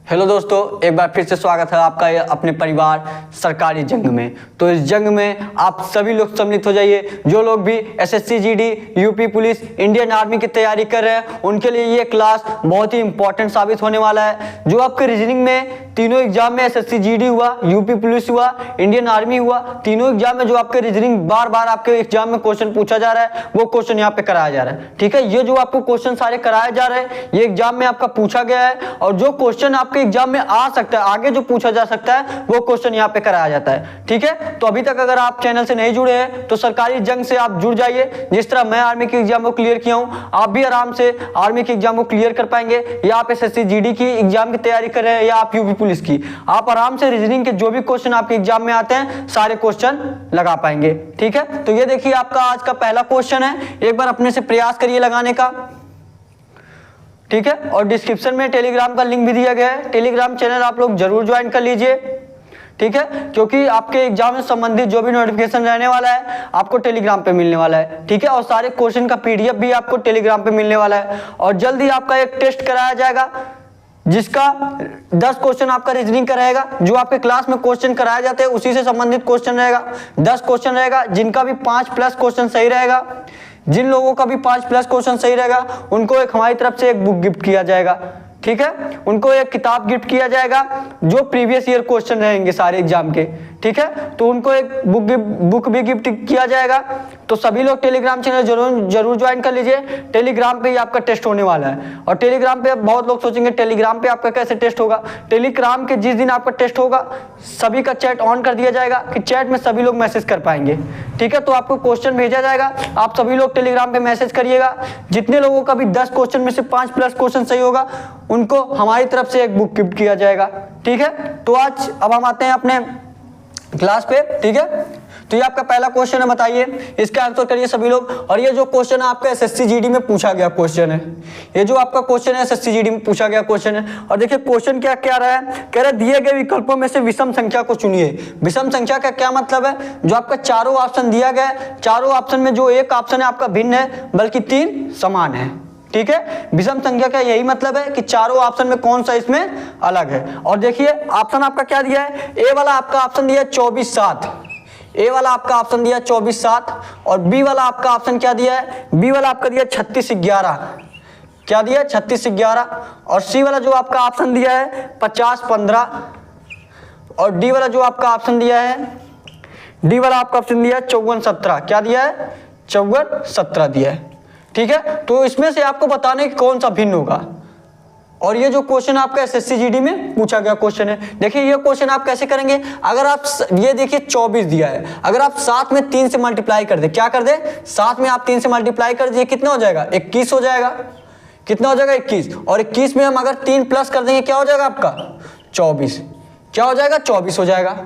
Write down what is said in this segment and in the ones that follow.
Hello दोस्तों, एक बार फिर से स्वागत है आपका अपने परिवार सरकारी जंग में। तो इस जंग में आप सभी लोग सम्मिलित हो जाइए। जो लोग भी SSC GD, UP police, Indian army की तैयारी कर रहे हैं उनके लिए ये क्लास बहुत ही इंपॉर्टेंट साबित होने वाला है। जो आपके रीजनिंग में तीनों एग्जाम में एसएससी जीडी हुआ, यूपी पुलिस हुआ, इंडियन आर्मी हुआ, तीनों एग्जाम में जो आपके रीजनिंग बार बार आपके एग्जाम में क्वेश्चन पूछा जा रहा है वो क्वेश्चन यहाँ पे कराया जा रहा है। ठीक है, ये जो आपको क्वेश्चन सारे कराए जा रहे हैं ये एग्जाम में आपका पूछा गया है और जो क्वेश्चन आपके एग्जाम में आ सकता है, आगे जो पूछा जा सकता है वो क्वेश्चन यहाँ पे कराया जाता है। ठीक है, तो अभी तक अगर आप चैनल से नहीं जुड़े हैं तो सरकारी जंग से आप जुड़ जाइए। जिस तरह मैं आर्मी के एग्जाम को क्लियर किया हूं, आप भी आराम से आर्मी के एग्जाम को क्लियर कर पाएंगे। या आप एसएससी जीडी की एग्जाम की तैयारी कर रहे हैं या आप यूपी पुलिस की, आप आराम से रीजनिंग के जो भी क्वेश्चन आपके एग्जाम में आते हैं सारे क्वेश्चन लगा पाएंगे। ठीक है, तो ये देखिए आपका आज का पहला क्वेश्चन है, एक बार अपने से प्रयास करिए लगाने का। ठीक है, और डिस्क्रिप्शन में टेलीग्राम का लिंक भी दिया गया है, टेलीग्राम चैनल आप लोग जरूर ज्वाइन कर लीजिए। ठीक है, क्योंकि आपके एग्जाम से संबंधित जो भी नोटिफिकेशन रहने वाला है आपको टेलीग्राम पे मिलने वाला है। ठीक है, और सारे क्वेश्चन का पीडीएफ भी आपको टेलीग्राम पे मिलने वाला है। और जल्द ही आपका एक टेस्ट कराया जाएगा जिसका 10 क्वेश्चन आपका रीजनिंग का रहेगा। जो आपके क्लास में क्वेश्चन कराए जाते हैं उसी से संबंधित क्वेश्चन रहेगा। 10 क्वेश्चन रहेगा, जिनका भी 5+ क्वेश्चन सही रहेगा, जिन लोगों का भी 5+ क्वेश्चन सही रहेगा उनको एक हमारी तरफ से एक बुक गिफ्ट किया जाएगा। ठीक है, उनको एक किताब गिफ्ट किया जाएगा जो प्रीवियस ईयर क्वेश्चन रहेंगे सारे एग्जाम के। ठीक है, तो उनको एक बुक भी गिफ्ट किया जाएगा। तो सभी लोग टेलीग्राम चैनल जरूर ज्वाइन कर लीजिए। टेलीग्राम पे ही आपका टेस्ट होने वाला है। और टेलीग्राम पे बहुत लोग सोचेंगे टेलीग्राम पे आपका कैसे टेस्ट होगा। टेलीग्राम के जिस दिन आपका टेस्ट होगा सभी का चैट ऑन कर दिया जाएगा कि चैट में सभी लोग मैसेज कर पाएंगे। ठीक है, तो आपको क्वेश्चन भेजा जाएगा, आप सभी लोग टेलीग्राम पे मैसेज करिएगा। जितने लोगों का भी 10 क्वेश्चन में से 5+ क्वेश्चन सही होगा उनको हमारी तरफ से एक बुक गिफ्ट किया जाएगा। ठीक है, तो आज अब हम आते हैं अपने क्लास पे। ठीक है, तो ये आपका पहला क्वेश्चन है, बताइए इसका आंसर करिए सभी लोग। और ये जो क्वेश्चन है आपका एसएससी जीडी में पूछा गया क्वेश्चन है। ये जो आपका क्वेश्चन है एसएससी जीडी में पूछा गया क्वेश्चन है। और देखिए क्वेश्चन क्या क्या रहा है, कह रहा है दिए गए विकल्पों में से विषम संख्या को चुनिए। विषम संख्या का क्या मतलब है, जो आपका चारों ऑप्शन दिया गया है, चारों ऑप्शन में जो एक ऑप्शन है आपका भिन्न है बल्कि 3 समान है। ठीक है, विषम संख्या का यही मतलब है कि चारों ऑप्शन में कौन सा इसमें अलग है। और देखिए ऑप्शन आपका क्या दिया है, ए वाला आपका ऑप्शन दिया है 24/7, ए वाला आपका ऑप्शन दिया 24/7। और बी वाला आपका ऑप्शन क्या दिया है, बी वाला आपका दिया 36/11, क्या दिया है 36/11। और सी वाला जो आपका ऑप्शन दिया है 50/15। और डी वाला जो आपका ऑप्शन दिया है, डी वाला आपका ऑप्शन दिया है 54/17, क्या दिया है 54/17 दिया है। ठीक है, तो इसमें से आपको बताना है कि कौन सा भिन्न होगा। और ये जो क्वेश्चन आपका एसएससी जीडी में पूछा गया क्वेश्चन है, देखिए ये क्वेश्चन आप कैसे करेंगे। अगर आप ये देखिए 24 दिया है, अगर आप 7 में 3 से मल्टीप्लाई कर दे, क्या कर दे 7 में आप 3 से मल्टीप्लाई कर दिए, कितना हो जाएगा 21 हो जाएगा। कितना हो जाएगा 21। और 21 में हम अगर 3 प्लस कर देंगे क्या हो जाएगा आपका 24, क्या हो जाएगा 24 हो जाएगा।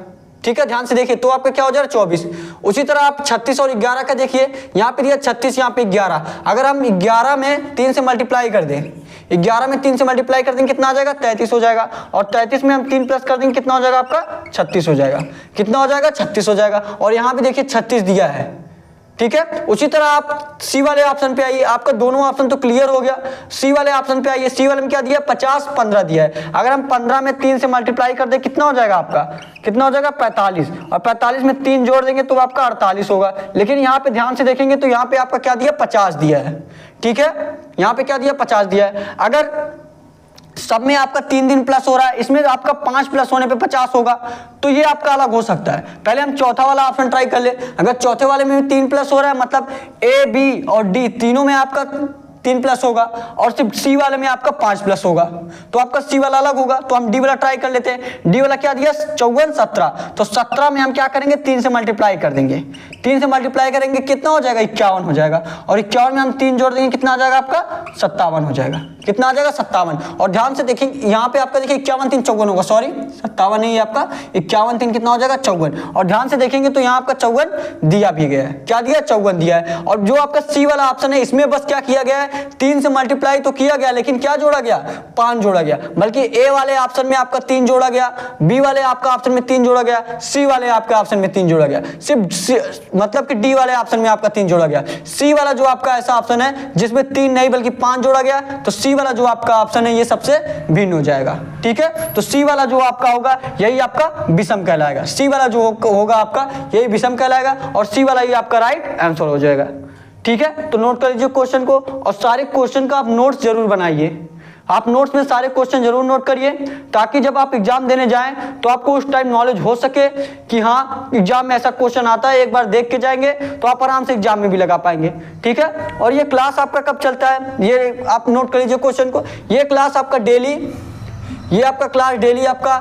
ठीक है, ध्यान से देखिए, तो आपका क्या हो जाएगा 24। उसी तरह आप 36 और 11 का देखिए, यहाँ पे दिया 36, यहाँ पे 11। अगर हम 11 में 3 से मल्टीप्लाई कर दें, 11 में 3 से मल्टीप्लाई कर देंगे कितना आ जाएगा 33 हो जाएगा। और 33 में हम 3 प्लस कर देंगे कितना हो जाएगा आपका 36 हो जाएगा। कितना हो जाएगा 36 हो जाएगा। और यहाँ पे देखिए 36 दिया है। ठीक है, उसी तरह आप सी वाले ऑप्शन पे आइए, आपका दोनों ऑप्शन तो क्लियर हो गया। सी वाले ऑप्शन पे आइए, सी वाले में क्या दिया 50/15 दिया है। अगर हम 15 में 3 से मल्टीप्लाई कर दे कितना हो जाएगा आपका, कितना हो जाएगा 45। और 45 में 3 जोड़ देंगे तो आपका 48 होगा। लेकिन यहाँ पे ध्यान से देखेंगे तो यहाँ पे आपका क्या दिया 50 दिया है। ठीक है, यहाँ पे क्या दिया 50 दिया है। अगर सब में आपका 3 दिन प्लस हो रहा है, इसमें आपका 5 प्लस होने पे 50 होगा, तो ये आपका अलग हो सकता है। पहले हम चौथा वाला ऑप्शन ट्राई कर ले। अगर चौथे वाले में भी 3 प्लस हो रहा है मतलब ए, बी और डी तीनों में आपका 3 प्लस होगा और सिर्फ सी वाले में आपका 5 प्लस होगा, तो आपका सी वाला अलग होगा। तो हम डी वाला ट्राई कर लेते हैं। डी वाला क्या दिया 54/17, तो 17 में हम क्या करेंगे 3 से मल्टीप्लाई कर देंगे। 3 से मल्टीप्लाई करेंगे कितना हो जाएगा 51 हो जाएगा। और 51 में हम 3 जोड़ देंगे कितना आ जाएगा आपका 57 हो जाएगा। कितना आ जाएगा 57। और ध्यान से देखिए यहाँ पे आपका देखिए 51 3 54 होगा, सॉरी 57 नहीं है आपका 51 3 कितना हो जाएगा 54। और ध्यान से देखेंगे तो यहाँ आपका 54 दिया भी गया है, क्या दिया 54 दिया है। और जो आपका सी वाला ऑप्शन है इसमें बस क्या किया गया है 3 से मल्टीप्लाई तो किया गया लेकिन क्या जोड़ा गया 5 जोड़ा गया। बल्कि ए वाले ऑप्शन में आपका 3 जोड़ा गया, बी वाले आपका ऑप्शन में 3 जोड़ा गया, सी वाले आपका ऑप्शन में 3 जोड़ा गया। सिर्फ मतलब कि डी वाले ऑप्शन में आपका 3 जोड़ा गया। सी वाला जो आपका ऐसा ऑप्शन है जिसमें 3 नहीं बल्कि 5 जोड़ा गया, तो सी वाला जो आपका ऑप्शन है ये सबसे भिन्न हो जाएगा। ठीक है। तो सी वाला जो आपका होगा यही आपका विषम कहलाएगा, सी वाला जो होगा आपका यही विषम कहलाएगा और सी वाला ही आपका राइट आंसर हो जाएगा, ठीक है। तो नोट कर लीजिए क्वेश्चन को और सारे क्वेश्चन का आप नोट्स जरूर बनाइए, आप नोट्स में सारे क्वेश्चन जरूर नोट करिए ताकि जब आप एग्जाम देने जाएं तो आपको उस टाइम नॉलेज हो सके कि हाँ एग्जाम में ऐसा क्वेश्चन आता है, एक बार देख के जाएंगे तो आप आराम से एग्जाम में भी लगा पाएंगे, ठीक है। और ये क्लास आपका कब चलता है ये आप नोट कर लीजिए क्वेश्चन को, ये क्लास आपका डेली, ये आपका क्लास डेली आपका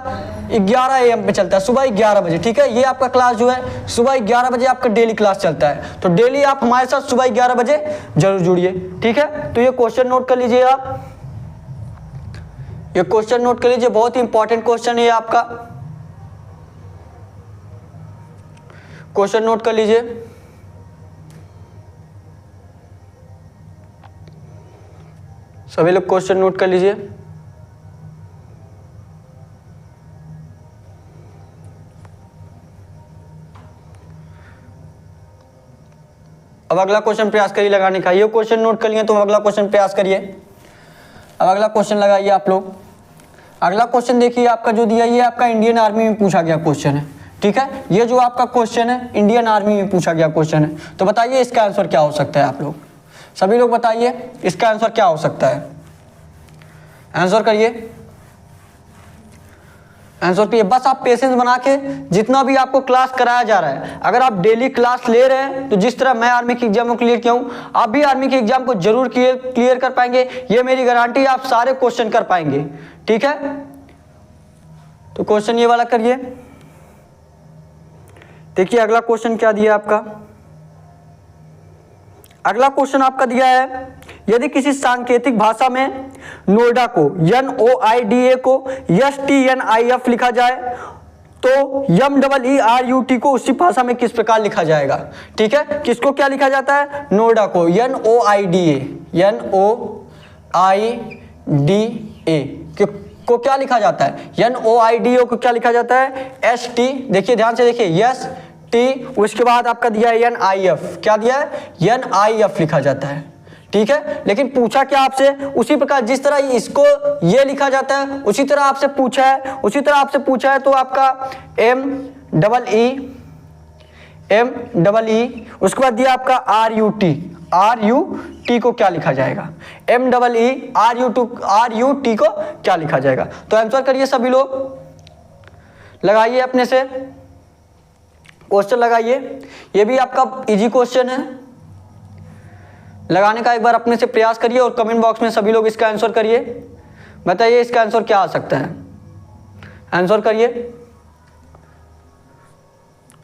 11 AM पे चलता है, सुबह 11 बजे, ठीक है। ये आपका क्लास जो है सुबह 11 बजे आपका डेली क्लास चलता है, तो डेली आप हमारे साथ सुबह 11 बजे जरूर जुड़िए, ठीक है। तो ये क्वेश्चन नोट कर लीजिए आप, ये क्वेश्चन नोट कर लीजिए, बहुत ही इंपॉर्टेंट क्वेश्चन है ये आपका, क्वेश्चन नोट कर लीजिए। सभी लोग क्वेश्चन नोट कर लीजिए। अब अगला क्वेश्चन प्रयास करिए लगाने का, ये क्वेश्चन नोट कर लिए तो अगला क्वेश्चन प्रयास करिए। अब अगला क्वेश्चन लगाइए आप लोग। अगला क्वेश्चन देखिए आपका जो दिया ये आपका इंडियन आर्मी में पूछा गया क्वेश्चन है, ठीक है। ये जो आपका क्वेश्चन है इंडियन आर्मी में पूछा गया क्वेश्चन है, तो बताइए इसका आंसर क्या हो सकता है। आप लोग सभी लोग बताइए इसका आंसर क्या हो सकता है, आंसर करिए, आंसर करिए। बस आप पेशेंस बना के जितना भी आपको क्लास कराया जा रहा है, अगर आप डेली क्लास ले रहे हैं तो जिस तरह मैं आर्मी के एग्जाम को क्लियर किया हूँ आप भी आर्मी के एग्जाम को जरूर क्लियर कर पाएंगे, ये मेरी गारंटी है। आप सारे क्वेश्चन कर पाएंगे, ठीक है। तो क्वेश्चन ये वाला करिए। देखिए अगला क्वेश्चन क्या दिया आपका, अगला क्वेश्चन आपका दिया है यदि किसी सांकेतिक भाषा में नोएडा को NOIDA को STNIF लिखा जाए तो MEERUT को उसी भाषा में किस प्रकार लिखा जाएगा, ठीक है। किसको क्या लिखा जाता है, नोएडा को NOIDA को क्या लिखा जाता है, NOIDA को क्या लिखा जाता है ST, देखिए ध्यान से देखिए ST, उसके बाद आपका दिया है NIF, क्या दिया है NIF लिखा जाता है, ठीक है। लेकिन पूछा क्या आपसे, उसी प्रकार जिस तरह इसको ये लिखा जाता है उसी तरह आपसे पूछा है, उसी तरह आपसे पूछा है। तो आपका MEE, उसके बाद दिया आपका RUT को क्या लिखा जाएगा, MEERUT को क्या लिखा जाएगा। तो आंसर करिए सभी लोग, लगाइए अपने से क्वेश्चन लगाइए, ये भी आपका इजी क्वेश्चन है, लगाने का एक बार अपने से प्रयास करिए और कमेंट बॉक्स में सभी लोग इसका आंसर करिए, बताइए इसका आंसर क्या आ सकता है, आंसर करिए।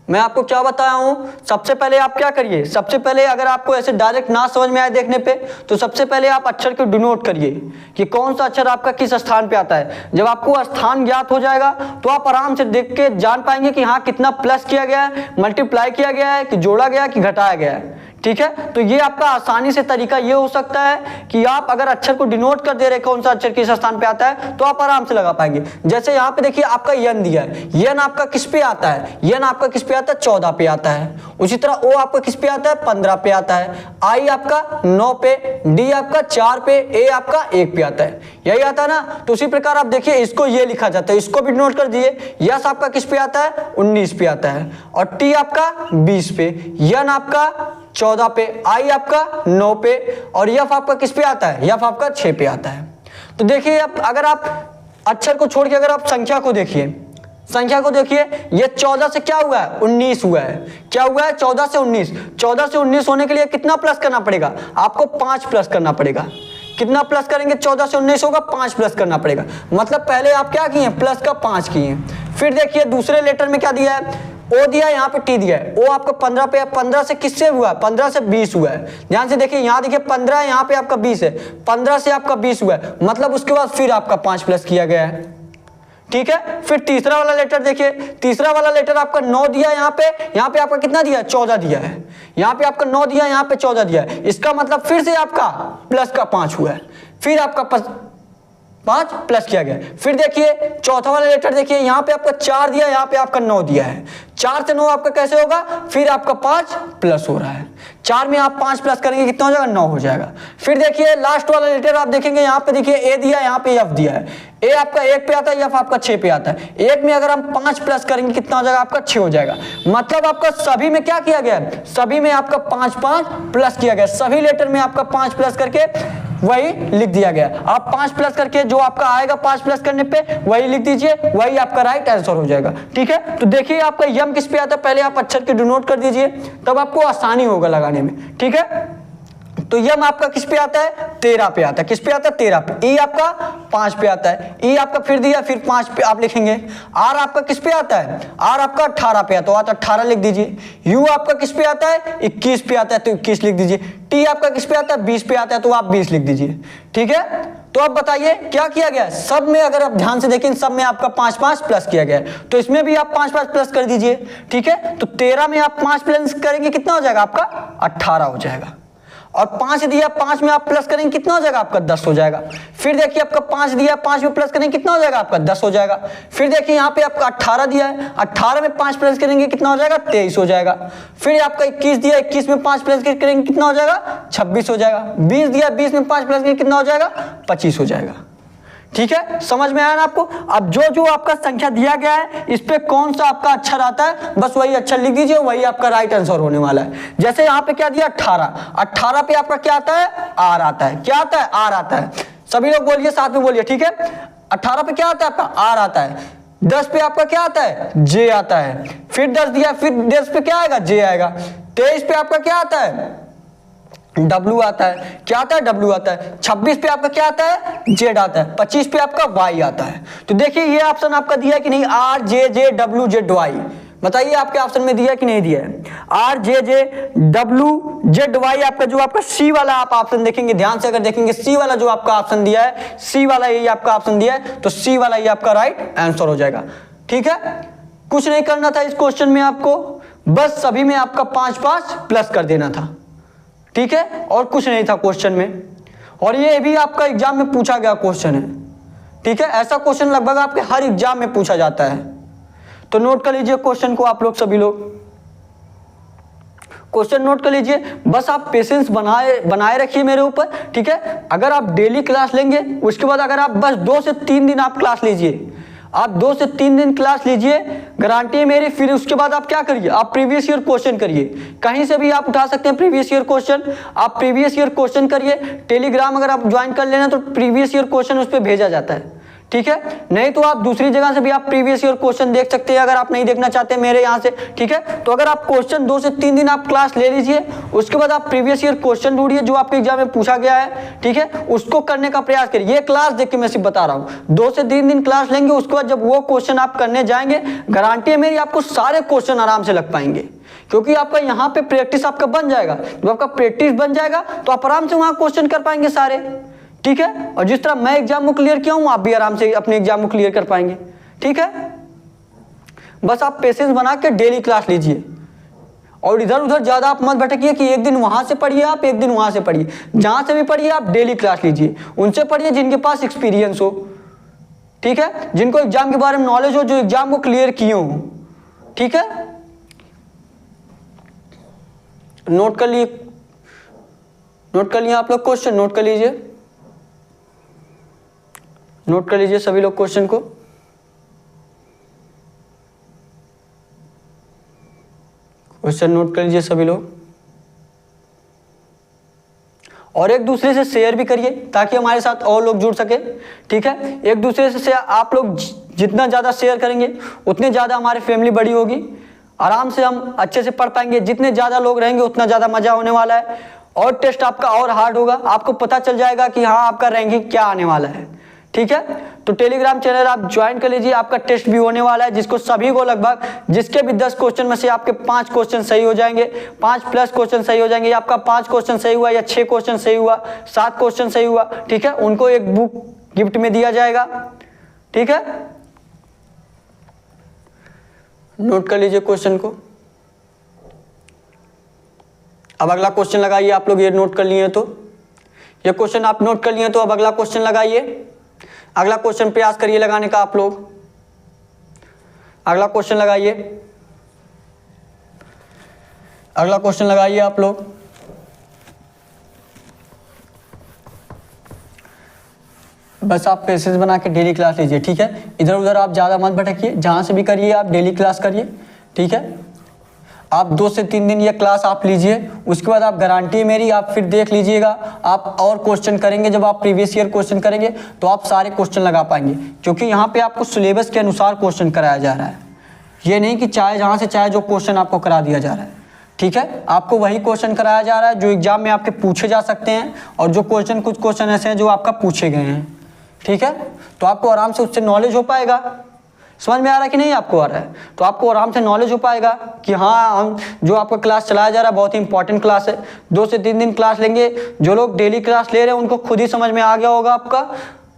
मैं आपको क्या बताया हूं, सबसे पहले आप क्या करिए, सबसे पहले अगर आपको ऐसे डायरेक्ट ना समझ में आए देखने पे तो सबसे पहले आप अक्षर को डिनोट करिए कि कौन सा अक्षर आपका किस स्थान पे आता है। जब आपको स्थान ज्ञात हो जाएगा तो आप आराम से देख के जान पाएंगे कि हाँ कितना प्लस किया गया है, मल्टीप्लाई किया गया है, कि जोड़ा गया कि घटाया गया है, ठीक है। तो ये आपका आसानी से तरीका ये हो सकता है कि आप अगर अक्षर को डिनोट कर दे रहे कौन सा अक्षर किस स्थान पे आता है तो आप आराम से लगा पाएंगे। जैसे यहाँ पे देखिए आपका यन दिया है, यन आपका किस पे आता है, यन आपका किस पे आता है 14 पे आता है। उसी तरह ओ आपका किस पे आता है 15 पे आता है, आई आपका 9 पे, डी आपका 4 पे, ए आपका 1 पे आता है, यही आता है ना। तो उसी प्रकार आप देखिए इसको ये लिखा जाता है, इसको भी नोट कर दिए, यस आपका किस पे आता है 19 पे आता है और टी आपका 20 पे, यन आपका 14 पे, आई आपका 9 पे और यफ आपका किस पे आता है, यफ आपका 6 पे आता है। तो देखिए अब अगर आप अक्षर को छोड़ के अगर आप संख्या को देखिए, संख्या को देखिए, ये 14 से क्या हुआ है 19 हुआ है, क्या हुआ है 14 से 19, 14 से 19 होने के लिए कितना प्लस करना पड़ेगा, आपको 5 प्लस करना पड़ेगा। कितना प्लस करेंगे, 14 से 19 होगा 5 प्लस करना पड़ेगा, मतलब पहले आप क्या किए प्लस का 5 किए। फिर देखिए दूसरे लेटर में क्या दिया है, ओ दिया है, यहाँ पे टी दिया है, ओ आपका 15 पे, 15 से किससे हुआ है 15 से 20 हुआ है। ध्यान से देखिए यहाँ देखिए 15 है, यहाँ पे आपका 20 है, 15 से आपका 20 हुआ है, मतलब उसके बाद फिर आपका 5 प्लस किया गया है, ठीक है। फिर तीसरा वाला लेटर देखिए, तीसरा वाला लेटर आपका 9 दिया है, यहाँ पे आपका कितना दिया है 14 दिया है, यहाँ पे आपका 9 दिया है, यहाँ पे 14 दिया है, इसका मतलब फिर से आपका प्लस का 5 हुआ है, फिर आपका 5 प्लस किया गया। फिर देखिए चौथा वाला लेटर देखिए, यहाँ पे आपका 4 दिया, यहाँ पे आपका 9 दिया है, 4 से 9 आपका कैसे होगा, फिर आपका 5 प्लस हो रहा है, 4 में आप 5 प्लस करेंगे कितना हो जाएगा 9 हो जाएगा। फिर देखिए लास्ट वाला लेटर आप देखेंगे, यहाँ पे देखिए ए दिया, यहाँ पे एफ दिया है, ए आपका 1 पे आता है, एफ आपका 6 पे आता है। 1 में अगर हम 5 प्लस करेंगे कितना हो जाएगा आपका 6 हो जाएगा। मतलब आपका सभी में क्या किया गया है, सभी में आपका 5 5 प्लस किया गया, सभी लेटर में आपका 5 प्लस करके वही लिख दिया गया। आप 5 प्लस करके जो आपका आएगा 5 प्लस करने पे वही लिख दीजिए, वही आपका राइट आंसर हो जाएगा। ठीक है, तो देखिए आपका यम किस पे आता है, पहले आप अक्षर के डिनोट कर दीजिए, तब आपको आसानी होगा लगाने में। ठीक है, तो यम आपका किस पे आता है, 13 पे आता है। किस पे आता है, 13 पे। ई आपका 5 पे आता है, ई आपका फिर दिया, फिर 5 पे आप लिखेंगे। आर आपका किस पे आता है, आर आपका 18 पे आता है, तो 18 लिख दीजिए। यू आपका किस पे आता है, 21 पे आता है, तो 21 लिख दीजिए। टी आपका किस पे आता है, 20 पे आता है, तो आप 20 लिख दीजिए। ठीक है, तो अब बताइए क्या किया गया है, सब में अगर आप ध्यान से देखें सब में आपका 5 5 प्लस किया गया है, तो इसमें भी आप 5 5 प्लस कर दीजिए। ठीक है, तो 13 में आप 5 प्लस करेंगे कितना हो जाएगा आपका 18 हो जाएगा। और 5 दिया, 5 में आप प्लस करेंगे कितना हो जाएगा आपका 10 हो जाएगा। फिर देखिए आपका 5 दिया, 5 में प्लस करेंगे कितना हो जाएगा आपका 10 हो जाएगा। फिर देखिए यहाँ पे आपका 18 दिया है, 18 में 5 प्लस करेंगे कितना हो जाएगा 23 हो जाएगा। फिर आपका 21 दिया, 21 में 5 प्लस करेंगे कितना हो जाएगा 26 हो जाएगा। 20 दिया, 20 में 5 प्लस करेंगे कितना हो जाएगा 25 हो जाएगा। ठीक है, समझ में आया ना आपको। अब जो जो आपका संख्या दिया गया है इस पे कौन सा आपका अक्षर आता है, बस वही अक्षर लिख दीजिए, वही आपका राइट आंसर होने वाला है। जैसे यहाँ पे क्या दिया 18, 18 पे आपका क्या आता है, आर आता है। क्या आता है, आर आता है। सभी लोग बोलिए, साथ में बोलिए। ठीक है, 18 पे क्या आता है आपका, आर आता है। 10 पे आपका क्या आता है, जे आता है। फिर 10 दिया, फिर 10 पे क्या आएगा, जे आएगा। 23 पे आपका क्या आता है, W आता है। क्या आता है, W आता है। 26 पे आपका क्या आता है, Z आता है। 25 पे आपका Y आता है। तो देखिए ये ऑप्शन आपका दिया है कि नहीं, R J J W Z Y, बताइए आपके ऑप्शन में दिया है कि नहीं दिया है। R J J W Z Y आपका जो आपका C वाला आप ऑप्शन देखेंगे, ध्यान से अगर देखेंगे C वाला जो आपका ऑप्शन दिया है, C वाला यही आपका ऑप्शन दिया है, तो C वाला ही आपका राइट आंसर हो जाएगा। ठीक है, कुछ नहीं करना था इस क्वेश्चन में आपको, बस सभी में आपका 5 5 प्लस कर देना था। ठीक है, और कुछ नहीं था क्वेश्चन में, और ये भी आपका एग्जाम में पूछा गया क्वेश्चन है। ठीक है, ऐसा क्वेश्चन लगभग आपके हर एग्जाम में पूछा जाता है, तो नोट कर लीजिए क्वेश्चन को आप लोग, सभी लोग क्वेश्चन नोट कर लीजिए। बस आप पेशेंस बनाए रखिए मेरे ऊपर। ठीक है, अगर आप डेली क्लास लेंगे, उसके बाद अगर आप बस 2 से 3 दिन आप क्लास लीजिए, आप 2 से 3 दिन क्लास लीजिए, गारंटी है मेरी। फिर उसके बाद आप क्या करिए, आप प्रीवियस ईयर क्वेश्चन करिए, कहीं से भी आप उठा सकते हैं प्रीवियस ईयर क्वेश्चन, आप प्रीवियस ईयर क्वेश्चन करिए। टेलीग्राम अगर आप ज्वाइन कर लेना तो प्रीवियस ईयर क्वेश्चन उस पर भेजा जाता है। ठीक है, नहीं तो आप दूसरी जगह से भी आप प्रीवियस ईयर क्वेश्चन देख सकते हैं, अगर आप नहीं देखना चाहते मेरे यहाँ से। ठीक है, तो अगर आप क्वेश्चन 2 से 3 दिन आप क्लास ले लीजिए, उसके बाद आप प्रीवियस ईयर क्वेश्चन ढूंढिए जो आपके एग्जाम में पूछा गया है। ठीक है, उसको करने का प्रयास करिए। ये क्लास देख के मैं सिर्फ बता रहा हूँ, 2 से 3 दिन क्लास लेंगे, उसके बाद जब वो क्वेश्चन आप करने जाएंगे, गारंटी है मेरी आपको सारे क्वेश्चन आराम से लग पाएंगे, क्योंकि आपका यहाँ पे प्रैक्टिस आपका बन जाएगा। जब आपका प्रैक्टिस बन जाएगा तो आप आराम से वहां क्वेश्चन कर पाएंगे सारे। ठीक है, और जिस तरह मैं एग्जाम को क्लियर किया हूं, आप भी आराम से अपने एग्जाम को क्लियर कर पाएंगे। ठीक है, बस आप पेशेंस बना के डेली क्लास लीजिए, और इधर उधर ज्यादा आप मत भटकिए कि एक दिन वहां से पढ़िए, आप एक दिन वहां से पढ़िए। जहां से भी पढ़िए आप डेली क्लास लीजिए, उनसे पढ़िए जिनके पास एक्सपीरियंस हो। ठीक है, जिनको एग्जाम के बारे में नॉलेज हो, जो एग्जाम को क्लियर किए हो। ठीक है, नोट कर लिए आप लोग, क्वेश्चन नोट कर लीजिए, नोट कर लीजिए सभी लोग क्वेश्चन को। क्वेश्चन नोट कर लीजिए सभी लोग, और एक दूसरे से शेयर भी करिए ताकि हमारे साथ और लोग जुड़ सके। ठीक है, एक दूसरे से आप लोग जितना ज़्यादा शेयर करेंगे उतने ज़्यादा हमारी फैमिली बड़ी होगी, आराम से हम अच्छे से पढ़ पाएंगे। जितने ज़्यादा लोग रहेंगे उतना ज़्यादा मज़ा होने वाला है, और टेस्ट आपका और हार्ड होगा, आपको पता चल जाएगा कि हाँ आपका रैंकिंग क्या आने वाला है। ठीक है, तो टेलीग्राम चैनल आप ज्वाइन कर लीजिए, आपका टेस्ट भी होने वाला है, जिसको सभी को लगभग, जिसके भी 10 क्वेश्चन में से आपके 5 क्वेश्चन सही हो जाएंगे, 5 प्लस क्वेश्चन सही हो जाएंगे, आपका 5 क्वेश्चन सही हुआ या 6 क्वेश्चन सही हुआ, 7 क्वेश्चन सही हुआ। ठीक है, उनको एक बुक गिफ्ट में दिया जाएगा। ठीक है, नोट कर लीजिए क्वेश्चन को। अब अगला क्वेश्चन लगाइए, आप लोग ये नोट कर लिए तो, ये क्वेश्चन आप नोट कर लिए तो अब अगला क्वेश्चन लगाइए। अगला क्वेश्चन प्रयास करिए लगाने का आप लोग, अगला क्वेश्चन लगाइए, अगला क्वेश्चन लगाइए आप लोग। बस आप पेसेंस बना के डेली क्लास लीजिए, ठीक है। इधर उधर आप ज़्यादा मत भटकिए, जहाँ से भी करिए आप डेली क्लास करिए, ठीक है। आप 2 से 3 दिन ये क्लास आप लीजिए, उसके बाद आप गारंटी है मेरी, आप फिर देख लीजिएगा। आप और क्वेश्चन करेंगे, जब आप प्रीवियस ईयर क्वेश्चन करेंगे तो आप सारे क्वेश्चन लगा पाएंगे, क्योंकि यहाँ पे आपको सिलेबस के अनुसार क्वेश्चन कराया जा रहा है। ये नहीं कि चाहे जहाँ से चाहे जो क्वेश्चन आपको करा दिया जा रहा है, ठीक है। आपको वही क्वेश्चन कराया जा रहा है जो एग्जाम में आपके पूछे जा सकते हैं, और जो क्वेश्चन कुछ क्वेश्चन ऐसे हैं जो आपका पूछे गए हैं, ठीक है। तो आपको आराम से उससे नॉलेज हो पाएगा। समझ में आ रहा है कि नहीं आपको आ रहा है? तो आपको आराम से नॉलेज हो पाएगा कि हाँ, हम जो आपका क्लास चलाया जा रहा है बहुत ही इंपॉर्टेंट क्लास है। 2 से 3 दिन क्लास लेंगे, जो लोग डेली क्लास ले रहे हैं उनको खुद ही समझ में आ गया होगा आपका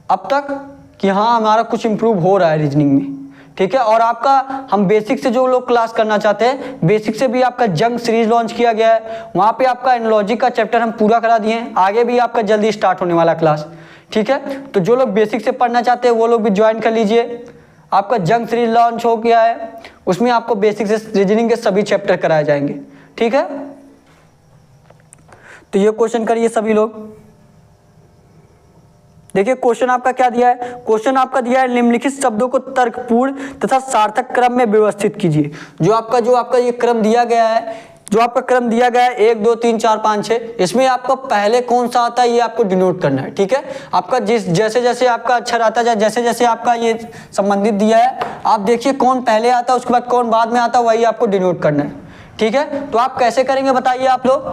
अब तक कि हाँ हमारा कुछ इम्प्रूव हो रहा है रीजनिंग में, ठीक है। और आपका हम बेसिक से जो लोग क्लास करना चाहते हैं, बेसिक से भी आपका जंग सीरीज लॉन्च किया गया है, वहाँ पे आपका एनालॉजी का चैप्टर हम पूरा करा दिए हैं। आगे भी आपका जल्दी स्टार्ट होने वाला क्लास, ठीक है। तो जो लोग बेसिक से पढ़ना चाहते हैं वो लोग भी ज्वाइन कर लीजिए। आपका जंग सीरीज लॉन्च हो गया है, उसमें आपको बेसिक से रीजनिंग के सभी चैप्टर कराए जाएंगे, ठीक है। तो ये क्वेश्चन करिए सभी लोग। देखिए क्वेश्चन आपका क्या दिया है, क्वेश्चन आपका दिया है निम्नलिखित शब्दों को तर्कपूर्ण तथा सार्थक क्रम में व्यवस्थित कीजिए। जो आपका ये क्रम दिया गया है, जो आपका क्रम दिया गया है 1 2 3 4 5 6, इसमें आपका पहले कौन सा आता है ये आपको डिनोट करना है, ठीक है। आपका जैसे जैसे आपका अच्छा रहता है, जैसे जैसे आपका ये संबंधित दिया है, आप देखिए कौन पहले आता है उसके बाद कौन बाद में आता है, वही आपको डिनोट करना है, ठीक है। तो आप कैसे करेंगे बताइए, आप लोग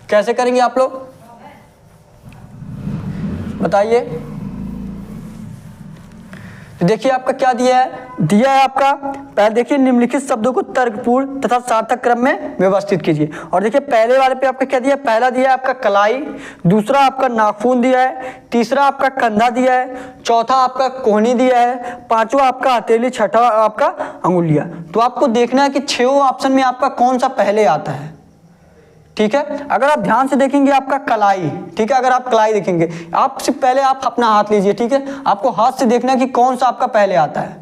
कैसे करेंगे, आप लोग बताइए। तो देखिए आपका क्या दिया है आपका, पहले देखिए निम्नलिखित शब्दों को तर्कपूर्ण तथा सार्थक क्रम में व्यवस्थित कीजिए। और देखिए पहले वाले पे आपका क्या दिया है, पहला दिया है आपका कलाई, दूसरा आपका नाखून दिया है, तीसरा आपका कंधा दिया है, चौथा आपका कोहनी दिया है, पांचवा आपका हथेली, छठा आपका अंगुलिया। तो आपको देखना है कि 6 ऑप्शन में आपका कौन सा पहले आता है, ठीक है। अगर आप ध्यान से देखेंगे आपका कलाई, ठीक है, अगर आप कलाई देखेंगे, आप सिर्फ पहले आप अपना हाथ लीजिए, ठीक है। आपको हाथ से देखना है कि कौन सा आपका पहले आता है,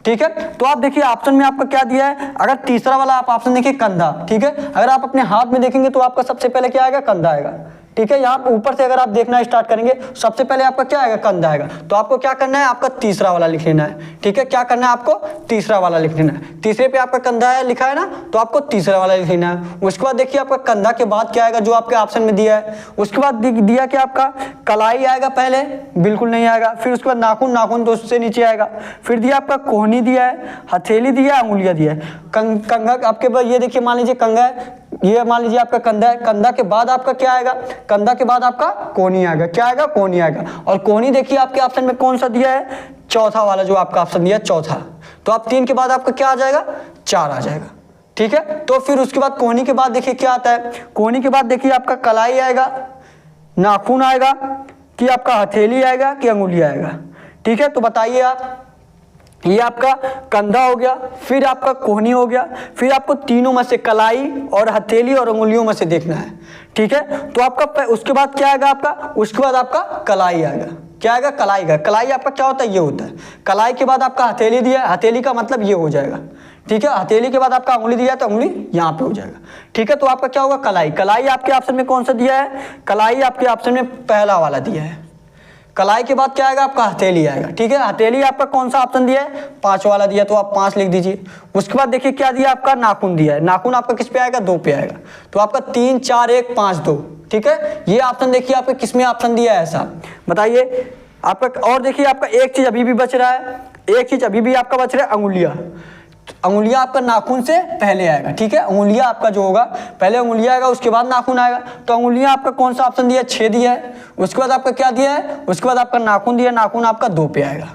ठीक है। तो आप देखिए ऑप्शन में आपका क्या दिया है, अगर तीसरा वाला आप ऑप्शन देखिए कंधा, ठीक है। अगर आप अपने हाथ में देखेंगे तो आपका सबसे पहले क्या आएगा, कंधा आएगा, ठीक है। यहाँ ऊपर से अगर आप देखना स्टार्ट करेंगे सबसे पहले आपका क्या आएगा, कंधा आएगा। तो आपको क्या करना है, आपका तीसरा वाला लिख लेना है, ठीक है। क्या करना है आपको, तीसरा वाला लिख लेना है। तीसरे पे आपका कंधा है लिखा है ना, तो आपको तीसरा वाला लिख लेना है। उसके बाद देखिए आपका कंधा के बाद क्या आएगा, जो आपके ऑप्शन में दिया है। उसके बाद दिया कि आपका कलाई आएगा पहले, बिल्कुल नहीं आएगा। फिर उसके बाद नाखून, नाखून तो उससे नीचे आएगा। फिर दिया आपका कोहनी दिया है, हथेली दिया है, अंगुलियां दिया है, कंघा आपके पास ये देखिए, मान लीजिए कंघा है, ये मान लीजिए आपका कंधा है, कंधा के बाद आपका क्या आएगा, कंधा के बाद आपका कोहनी आएगा। क्या आएगा, कोहनी आएगा। और कोहनी देखिए आपके ऑप्शन में कौन सा दिया है, चौथा वाला जो आपका ऑप्शन दिया है, चौथा। तो आप 3 के बाद आपका क्या आ जाएगा, 4 आ जाएगा, ठीक है। तो फिर उसके बाद कोहनी के बाद देखिए क्या आता है, कोहनी के बाद देखिए आपका कलाई आएगा, नाखून आएगा, कि आपका हथेली आएगा, कि अंगुली आएगा, ठीक है। तो बताइए आप, ये आपका कंधा हो गया, फिर आपका कोहनी हो गया, फिर आपको तीनों में से कलाई और हथेली और अंगुलियों में से देखना है, ठीक है। तो आपका उसके बाद क्या आएगा आपका, उसके बाद आपका कलाई आएगा। क्या आएगा, कलाई का। कलाई आपका क्या होता है, ये होता है। कलाई के बाद आपका हथेली दिया है, हथेली का मतलब ये हो जाएगा, ठीक है। हथेली के बाद आपका अंगुली दिया है तो अंगुली यहाँ पे हो जाएगा, ठीक है। तो आपका क्या होगा, कलाई। कलाई आपके ऑप्शन में कौन सा दिया है, कलाई आपके ऑप्शन में पहला वाला दिया है। कलाई के बाद क्या आएगा, आपका हथेली आएगा, ठीक है। हथेली आपका कौन सा ऑप्शन दिया है, 5 वाला दिया, तो आप 5 लिख दीजिए। उसके बाद देखिए क्या दिया, आपका नाखून दिया है। नाखून आपका किस पे आएगा, 2 पे आएगा। तो आपका 3 4 1 5 2, ठीक है। ये ऑप्शन देखिए आपका किस में ऑप्शन दिया है, ऐसा बताइए आपका। और देखिए आपका एक चीज अभी भी बच रहा है, एक चीज अभी भी आपका बच रहा है, अंगुलियां। अंगुलियां आपका नाखून से पहले आएगा, ठीक है। अंगुलियां आपका जो होगा, पहले अंगुलियां आएगा, उसके बाद नाखून आएगा। तो अंगुलियां आपका कौन सा ऑप्शन दिया है, 6 दिया है। उसके बाद आपका क्या दिया है, उसके बाद आपका नाखून दिया, नाखून आपका 2 पे आएगा,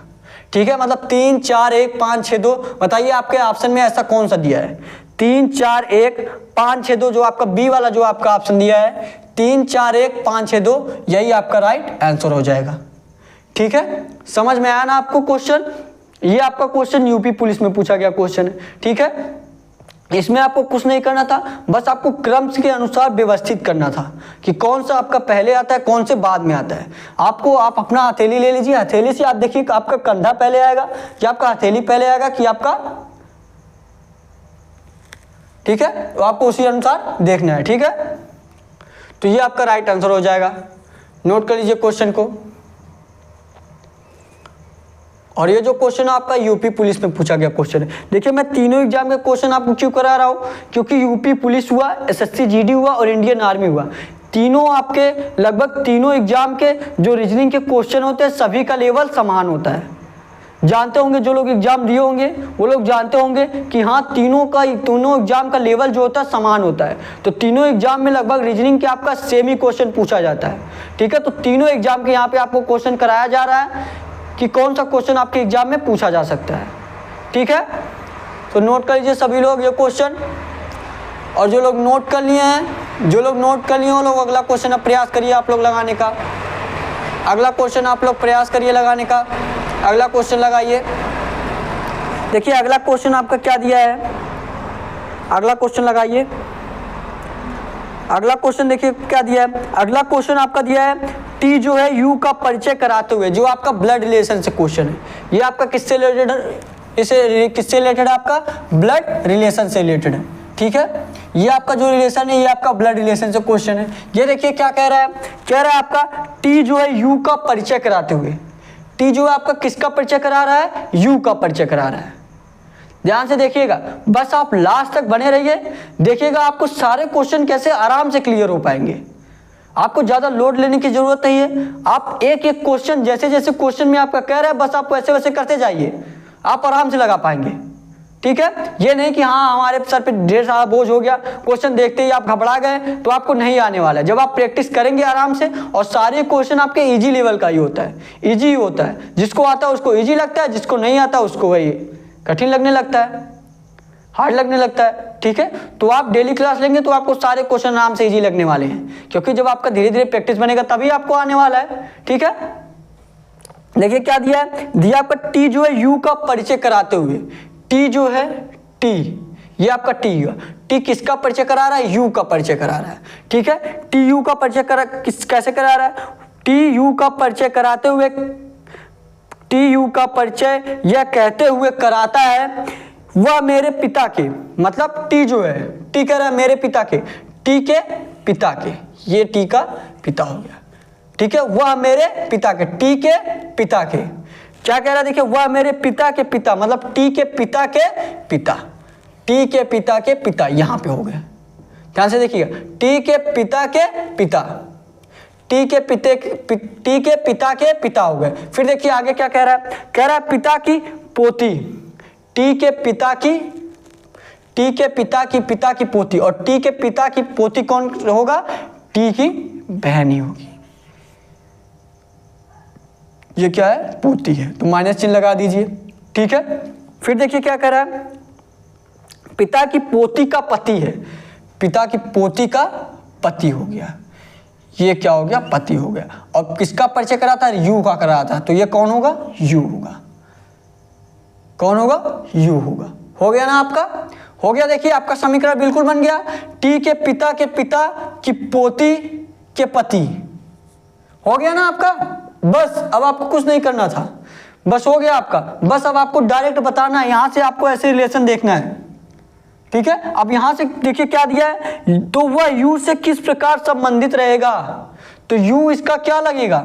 ठीक है। मतलब 3 4 1 5 6 2। बताइए आपके ऑप्शन में ऐसा कौन सा दिया है, 3 4 1 5 6 2, जो आपका बी वाला जो आपका ऑप्शन दिया है, 3 4 1 5 6 2, यही आपका राइट आंसर हो जाएगा, ठीक है। समझ में आया ना आपको क्वेश्चन। ये आपका क्वेश्चन यूपी पुलिस में पूछा गया क्वेश्चन है, ठीक है। इसमें आपको कुछ नहीं करना था, बस आपको क्रम के अनुसार व्यवस्थित करना था कि कौन सा आपका पहले आता है, कौन से बाद में आता है। आप अपना हथेली ले लीजिए, हथेली से आप देखिए आपका कंधा पहले आएगा कि आपका हथेली पहले आएगा कि आपका, ठीक है। तो आपको उसी अनुसार देखना है, ठीक है। तो ये आपका राइट आंसर हो जाएगा। नोट कर लीजिए क्वेश्चन को। और ये जो क्वेश्चन आपका यूपी पुलिस में पूछा गया क्वेश्चन है। देखिए मैं तीनों एग्जाम के क्वेश्चन आपको क्यों करा रहा हूँ, क्योंकि यूपी पुलिस हुआ, एसएससी जीडी हुआ और इंडियन आर्मी हुआ, तीनों आपके लगभग तीनों एग्जाम के जो रीजनिंग के क्वेश्चन होते हैं सभी का लेवल समान होता है। जानते होंगे जो लोग एग्जाम दिए होंगे वो लोग जानते होंगे कि हाँ तीनों एग्जाम का लेवल जो होता है समान होता है। तो तीनों एग्जाम में लगभग रीजनिंग के आपका सेम ही क्वेश्चन पूछा जाता है। ठीक है, तो तीनों एग्जाम के यहाँ पे आपको क्वेश्चन कराया जा रहा है कि कौन सा क्वेश्चन आपके एग्जाम में पूछा जा सकता है। ठीक है, तो नोट कर लीजिए सभी लोग ये क्वेश्चन, और जो लोग नोट कर लिए हैं वो लोग अगला क्वेश्चन अब प्रयास करिए आप लोग लगाने का। अगला क्वेश्चन आप लोग प्रयास करिए लगाने का। अगला क्वेश्चन लगाइए। देखिए अगला क्वेश्चन आपका क्या दिया है, अगला क्वेश्चन लगाइए। अगला क्वेश्चन देखिए क्या दिया है। अगला क्वेश्चन आपका दिया है टी जो है यू का परिचय कराते हुए, जो आपका ब्लड रिलेशन से क्वेश्चन है। ये आपका किससे रिलेटेड है, इसे किससे रिलेटेड है, आपका ब्लड रिलेशन से रिलेटेड है। ठीक है, ये आपका जो रिलेशन है ये आपका ब्लड रिलेशन से क्वेश्चन है। ये देखिए क्या कह रहा है, कह रहा है आपका टी जो है यू का परिचय कराते हुए। टी जो है आपका किसका परिचय करा रहा है, यू का परिचय करा रहा है। ध्यान से देखिएगा, बस आप लास्ट तक बने रहिए, देखिएगा आपको सारे क्वेश्चन कैसे आराम से क्लियर हो पाएंगे। आपको ज्यादा लोड लेने की जरूरत नहीं है। आप एक एक क्वेश्चन जैसे जैसे क्वेश्चन में आपका कह रहा है बस आप वैसे वैसे करते जाइए, आप आराम से लगा पाएंगे। ठीक है, ये नहीं कि हाँ हमारे सर पे ढेर सारा बोझ हो गया, क्वेश्चन देखते ही आप घबरा गए तो आपको नहीं आने वाला है। जब आप प्रैक्टिस करेंगे आराम से, और सारे क्वेश्चन आपके इजी लेवल का ही होता है, इजी ही होता है। जिसको आता है उसको इजी लगता है, जिसको नहीं आता उसको वही कठिन लगने लगता है, हार्ड लगने लगता है। ठीक है, तो आप डेली क्लास लेंगे तो आपको सारे क्वेश्चन आराम से इजी लगने वाले हैं, क्योंकि जब आपका धीरे धीरे प्रैक्टिस बनेगा तभी आपको आने वाला है। ठीक है, देखिए क्या दिया है, दिया आपका टी जो है यू का परिचय कराते हुए। टी जो है टी, ये आपका टी हुआ। टी किसका परिचय करा रहा है, यू का परिचय करा रहा है। ठीक है, टी यू का परिचय कैसे करा रहा है, टी यू का परिचय कराते हुए, टी यू का परिचय यह कहते हुए कराता है वह मेरे पिता के, मतलब टी जो है, टी कह रहा है मेरे पिता के, टी के पिता के, ये टी का पिता हो गया। ठीक है, वह मेरे पिता के, टी के पिता के, क्या कह रहा है देखिए, वह मेरे पिता के पिता, मतलब टी के पिता के पिता, टी के पिता के पिता, यहां पे हो गया। ध्यान से देखिएगा, टी के पिता के पिता, टी के पिता के पिता हो गए। फिर देखिए आगे क्या कह रहा है, कह रहा है पिता की पोती, टी के पिता की पिता की पोती, और टी के पिता की पोती कौन होगा, टी की बहन ही होगी। ये क्या है, पोती है, तो माइनस चिन्ह लगा दीजिए। ठीक है, फिर देखिए क्या कह रहा है, पिता की पोती का पति है, पिता की पोती का पति हो गया, ये क्या हो गया, पति हो गया। और किसका परिचय करा था, यू का करा था, तो ये कौन होगा, यू होगा। कौन होगा, यू होगा। हो गया ना आपका, हो गया। देखिए आपका समीकरण बिल्कुल बन गया, टी के पिता की पोती के पति, हो गया ना आपका। बस अब आपको कुछ नहीं करना था, बस हो गया आपका। बस अब आपको डायरेक्ट बताना है, यहां से आपको ऐसे रिलेशन देखना है। ठीक है, अब यहां से देखिए क्या दिया है, तो वह यू से किस प्रकार संबंधित रहेगा, तो यू इसका क्या लगेगा,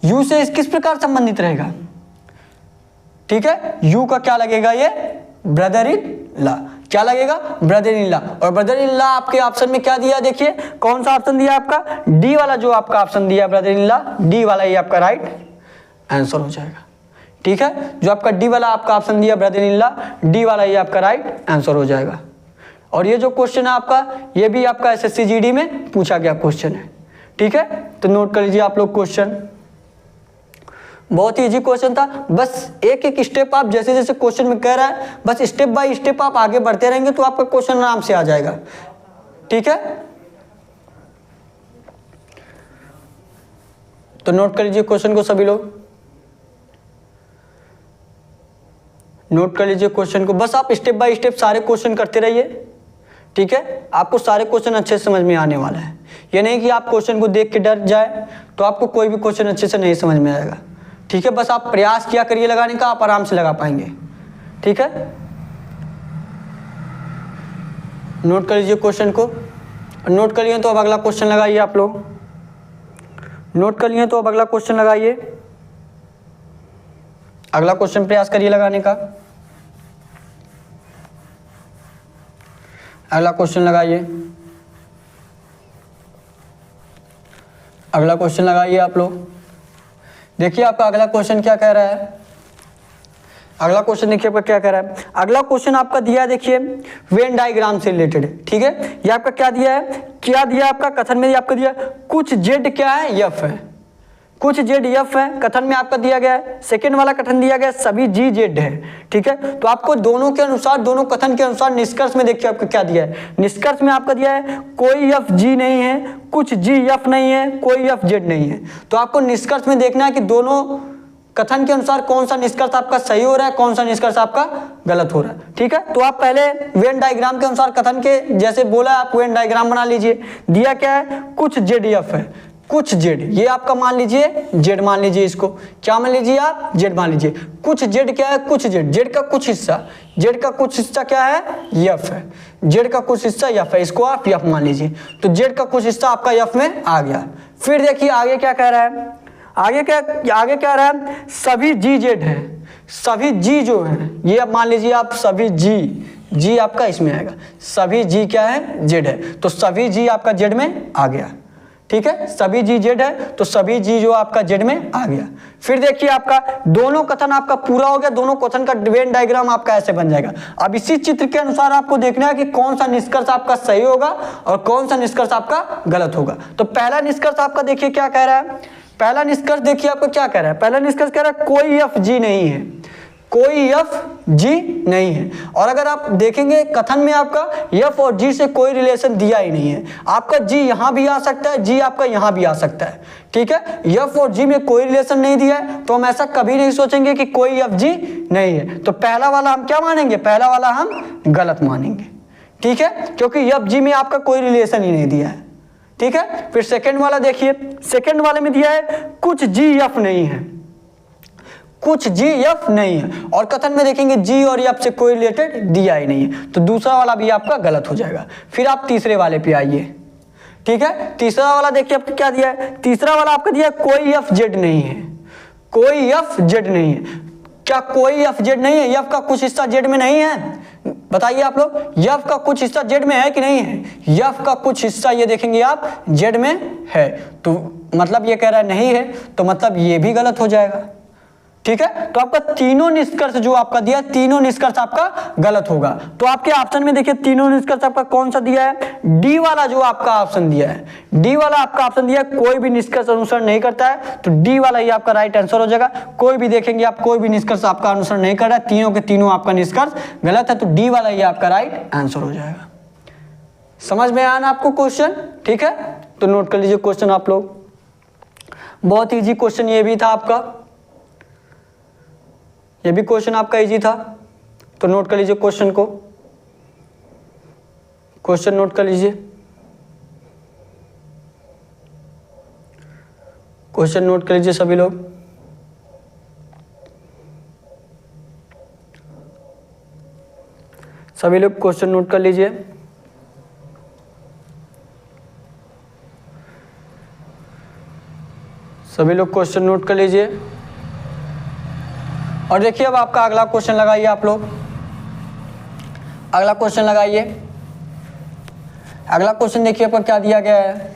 यू से किस प्रकार संबंधित रहेगा। ठीक है, यू का क्या लगेगा, ये ब्रदर इन लॉ, क्या लगेगा, ब्रदर इन लॉ। और ब्रदर इन लॉ आपके ऑप्शन में क्या दिया, देखिए कौन सा ऑप्शन दिया आपका, डी वाला जो आपका ऑप्शन दिया ब्रदर इन लॉ, डी वाला ये आपका राइट आंसर हो जाएगा। ठीक है, जो आपका डी वाला आपका ऑप्शन दिया ब्रदर इन लॉ, डी वाला ये आपका राइट आंसर हो जाएगा। और ये जो क्वेश्चन है आपका, ये भी आपका एसएससी जीडी में पूछा गया क्वेश्चन है। ठीक है, तो नोट कर लीजिए आप लोग क्वेश्चन, बहुत ही इजी क्वेश्चन था। बस एक एक स्टेप आप जैसे जैसे क्वेश्चन में कह रहा है, बस स्टेप बाय स्टेप आप आगे बढ़ते रहेंगे तो आपका क्वेश्चन आराम से आ जाएगा। ठीक है, तो नोट कर लीजिए क्वेश्चन को सभी लोग, नोट कर लीजिए क्वेश्चन को। बस आप स्टेप बाय स्टेप सारे क्वेश्चन करते रहिए। ठीक है, आपको सारे क्वेश्चन अच्छे से समझ में आने वाला है। ये नहीं कि आप क्वेश्चन को देख के डर जाए तो आपको कोई भी क्वेश्चन अच्छे से नहीं समझ में आएगा। ठीक है, बस आप प्रयास किया करिए लगाने का, आप आराम से लगा पाएंगे। ठीक है, नोट कर लीजिए क्वेश्चन को। नोट कर लिए तो अब अगला क्वेश्चन लगाइए आप लोग, नोट कर लिए तो अब अगला क्वेश्चन लगाइए। अगला क्वेश्चन प्रयास करिए लगाने का। अगला क्वेश्चन लगाइए, अगला क्वेश्चन लगाइए आप लोग। देखिए आपका अगला क्वेश्चन क्या कह रहा है। अगला क्वेश्चन देखिए आपका क्या कह रहा है। अगला क्वेश्चन आपका दिया है, देखिए वेन डायग्राम से रिलेटेड है, ठीक है। ये आपका क्या दिया है, क्या दिया आपका कथन में आपका दिया कुछ जेड क्या है, यफ है, कुछ जेड यफ है, कथन में आपका दिया गया है। सेकेंड वाला कथन दिया गया सभी जी जेड है, ठीक है। तो आपको दोनों के अनुसार, दोनों कथन के अनुसार निष्कर्ष में देखिए आपका क्या दिया है। निष्कर्ष में आपका दिया है कोई यफ जी नहीं है, कुछ जी यफ नहीं है, कोई यफ जेड नहीं है। तो आपको निष्कर्ष में देखना है कि दोनों कथन के अनुसार कौन सा निष्कर्ष आपका सही हो रहा है, कौन सा निष्कर्ष आपका गलत हो रहा है, ठीक है। तो आप पहले वेन डायग्राम के अनुसार कथन के जैसे बोला आप वेन डायग्राम बना लीजिए। दिया क्या है, कुछ जेड एफ है, कुछ जेड, ये आपका मान लीजिए जेड मान लीजिए, इसको क्या मान लीजिए आप, जेड मान लीजिए। कुछ जेड क्या है, कुछ जेड, जेड का कुछ हिस्सा, जेड का कुछ हिस्सा क्या है, यफ है, जेड का कुछ हिस्सा यफ है, इसको आप यफ मान लीजिए। तो जेड का कुछ हिस्सा आपका यफ में आ गया। फिर देखिए आगे क्या कह रहा है, आगे क्या रहा है, सभी जी जेड है, सभी जी जो है ये आप मान लीजिए आप सभी जी आपका इसमें आएगा, सभी जी क्या है, जेड है। तो सभी जी आपका जेड में आ गया, ठीक है। सभी जी जेड है तो सभी जी जो आपका जेड में आ गया। फिर देखिए आपका दोनों कथन आपका पूरा हो गया, दोनों कथन का वेन डायग्राम आपका ऐसे बन जाएगा। अब इसी चित्र के अनुसार आपको देखना है कि कौन सा निष्कर्ष आपका सही होगा और कौन सा निष्कर्ष आपका गलत होगा। तो पहला निष्कर्ष आपका देखिए क्या कह रहा है, पहला निष्कर्ष देखिए आपको क्या कह रहा है। पहला निष्कर्ष कह रहा है कोई एफ जी नहीं है, कोई एफ जी नहीं है। और अगर आप देखेंगे कथन में आपका एफ और जी से कोई रिलेशन दिया ही नहीं है। आपका जी यहां भी आ सकता है, जी आपका यहां भी आ सकता है, ठीक है। एफ और जी में कोई रिलेशन नहीं दिया है तो हम ऐसा कभी नहीं सोचेंगे कि कोई एफ जी नहीं है। तो पहला वाला हम क्या मानेंगे, पहला वाला हम गलत मानेंगे, ठीक है, क्योंकि एफ जी में आपका कोई रिलेशन ही नहीं दिया है, ठीक है। फिर सेकंड वाला देखिए, सेकंड वाले में दिया है कुछ जी एफ नहीं है, कुछ जी एफ नहीं है। और कथन में देखेंगे जी और एफ से कोई रिलेटेड दिया ही नहीं है, तो दूसरा वाला भी आपका गलत हो जाएगा। फिर आप तीसरे वाले पे आइए, ठीक है। तीसरा वाला देखिए आपको क्या दिया है, तीसरा वाला आपका दिया है कोई एफ जेड नहीं है, कोई एफ जेड नहीं है। क्या कोई एफ जेड नहीं है, एफ का कुछ हिस्सा जेड में नहीं है, बताइए आप लोग, एफ का कुछ हिस्सा जेड में है कि नहीं है। एफ का कुछ हिस्सा ये देखेंगे आप जेड में है, तो मतलब ये कह रहा है नहीं है, तो मतलब ये भी गलत हो जाएगा, ठीक है। तो आपका तीनों निष्कर्ष जो आपका दिया, तीनों निष्कर्ष आपका गलत होगा। तो आपके ऑप्शन में देखिए तीनों निष्कर्ष आपका कौन सा दिया है, डी वाला जो आपका ऑप्शन दिया है, डी वाला आपका ऑप्शन दिया है कोई भी निष्कर्ष अनुसरण नहीं करता है, तो डी वाला ही आपका राइट आंसर हो जाएगा। कोई भी देखेंगे आप कोई भी निष्कर्ष आपका अनुसरण नहीं कर रहा है, तीनों के तीनों आपका निष्कर्ष गलत है, तो डी वाला ही आपका राइट आंसर हो जाएगा। समझ में आया ना आपको क्वेश्चन, ठीक है। तो नोट कर लीजिए क्वेश्चन आप लोग, बहुत ईजी क्वेश्चन ये भी था आपका, ये भी क्वेश्चन आपका इजी था, तो नोट कर लीजिए क्वेश्चन को, क्वेश्चन नोट कर लीजिए, क्वेश्चन नोट कर लीजिए सभी लोग। सभी लोग क्वेश्चन नोट कर लीजिए। सभी लोग क्वेश्चन नोट कर लीजिए। और देखिए अब आपका अगला क्वेश्चन लगाइए आप लोग, अगला क्वेश्चन लगाइए। अगला क्वेश्चन देखिए आपको क्या दिया गया है,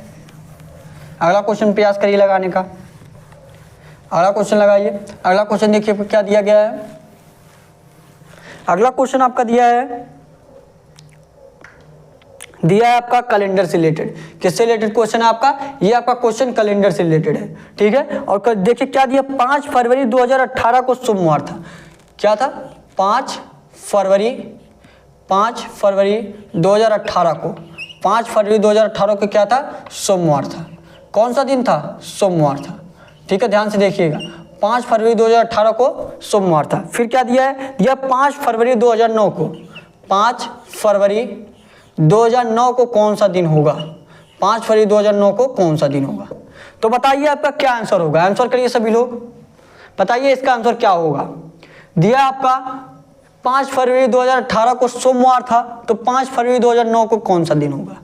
अगला क्वेश्चन प्रयास करिए लगाने का। अगला क्वेश्चन लगाइए, अगला क्वेश्चन देखिए आपको क्या दिया गया है। अगला क्वेश्चन आपका दिया है आपका कैलेंडर से रिलेटेड। किससे रिलेटेड क्वेश्चन है आपका, ये आपका क्वेश्चन कैलेंडर से रिलेटेड है, ठीक है। और देखिए क्या दिया, 5 फरवरी 2018 को सोमवार था। क्या था, 5 फरवरी 2018 को, 5 फरवरी 2018 को क्या था, सोमवार था। कौन सा दिन था, सोमवार था, ठीक है। ध्यान से देखिएगा, 5 फरवरी 2018 को सोमवार था। फिर क्या दिया है, दिया 5 फरवरी 2009 को, 5 फरवरी 2009 को कौन सा दिन होगा, 5 फरवरी 2009 को कौन सा दिन होगा। तो बताइए आपका क्या आंसर होगा, आंसर करिए सभी लोग, बताइए इसका आंसर क्या होगा। दिया आपका 5 फरवरी 2018 को सोमवार था, तो 5 फरवरी 2009 को कौन सा दिन होगा।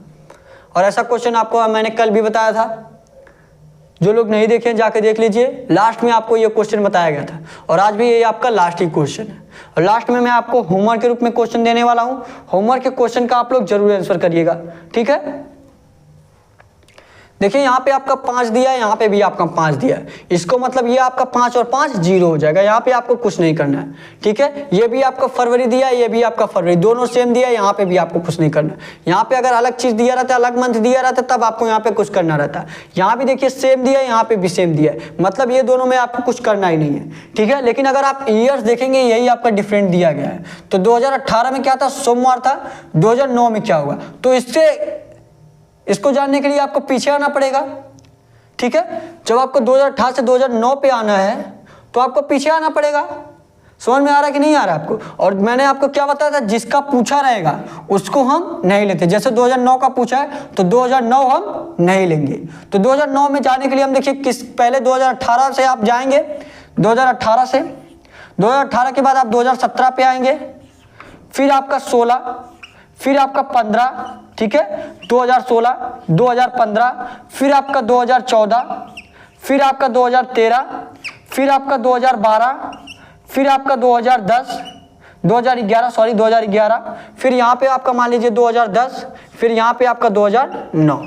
और ऐसा क्वेश्चन आपको मैंने कल भी बताया था, जो लोग नहीं देखे जाके देख लीजिए, लास्ट में आपको ये क्वेश्चन बताया गया था और आज भी ये आपका लास्ट ही क्वेश्चन है। और लास्ट में मैं आपको होमवर्क के रूप में क्वेश्चन देने वाला हूँ। होमवर्क के क्वेश्चन का आप लोग जरूर आंसर करिएगा, ठीक है। देखिए यहाँ पे आपका 5 दिया है, यहाँ पे भी आपका 5 दिया है, इसको मतलब ये आपका 5 और 5 0 हो जाएगा। यहाँ पे आपको कुछ नहीं करना है, ठीक है। ये भी आपका फरवरी दिया है, ये भी आपका फरवरी, दोनों सेम दिया है, यहाँ पे भी आपको कुछ नहीं करना है। यहाँ पे अगर अलग चीज दिया रहता है, अलग मंथ दिया रहता है, तब आपको यहाँ पे कुछ करना रहता है। यहाँ भी देखिए सेम दिया है, यहाँ पे भी सेम दिया है, मतलब ये दोनों में आपको कुछ करना ही नहीं है, ठीक है। लेकिन अगर आप ईयर्स देखेंगे, यही आपका डिफरेंट दिया गया है। तो 2018 में क्या था, सोमवार था। 2009 में क्या होगा, तो इसको जानने के लिए आपको पीछे आना पड़ेगा, ठीक है। जब आपको 2018 से 2009 पे आना है तो आपको पीछे आना पड़ेगा। समझ में आ रहा है कि नहीं आ रहा है आपको? और मैंने आपको क्या बताया था, जिसका पूछा रहेगा उसको हम नहीं लेते। जैसे 2009 का पूछा है तो 2009 हम नहीं लेंगे। तो 2009 में जाने के लिए हम देखिए पहले 2018 से आप जाएंगे, 2018 के बाद आप 2017 पे आएंगे, फिर आपका 16, फिर आपका 15, ठीक है, 2016, 2015, फिर आपका 2014, फिर आपका 2013, फिर आपका 2012, फिर आपका 2011, फिर यहाँ पे आपका मान लीजिए 2010, फिर यहाँ पे आपका 2009,